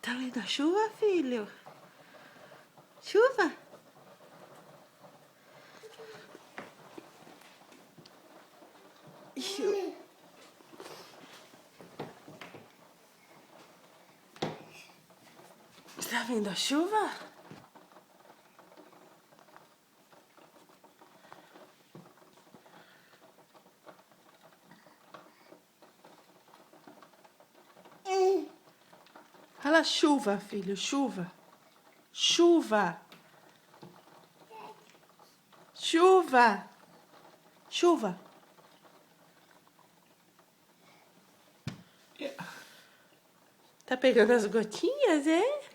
Tá vendo a chuva, filho? Chuva? Tá vendo a chuva? Fala chuva, filho, chuva. Chuva. Chuva. Chuva. Tá pegando as gotinhas, é?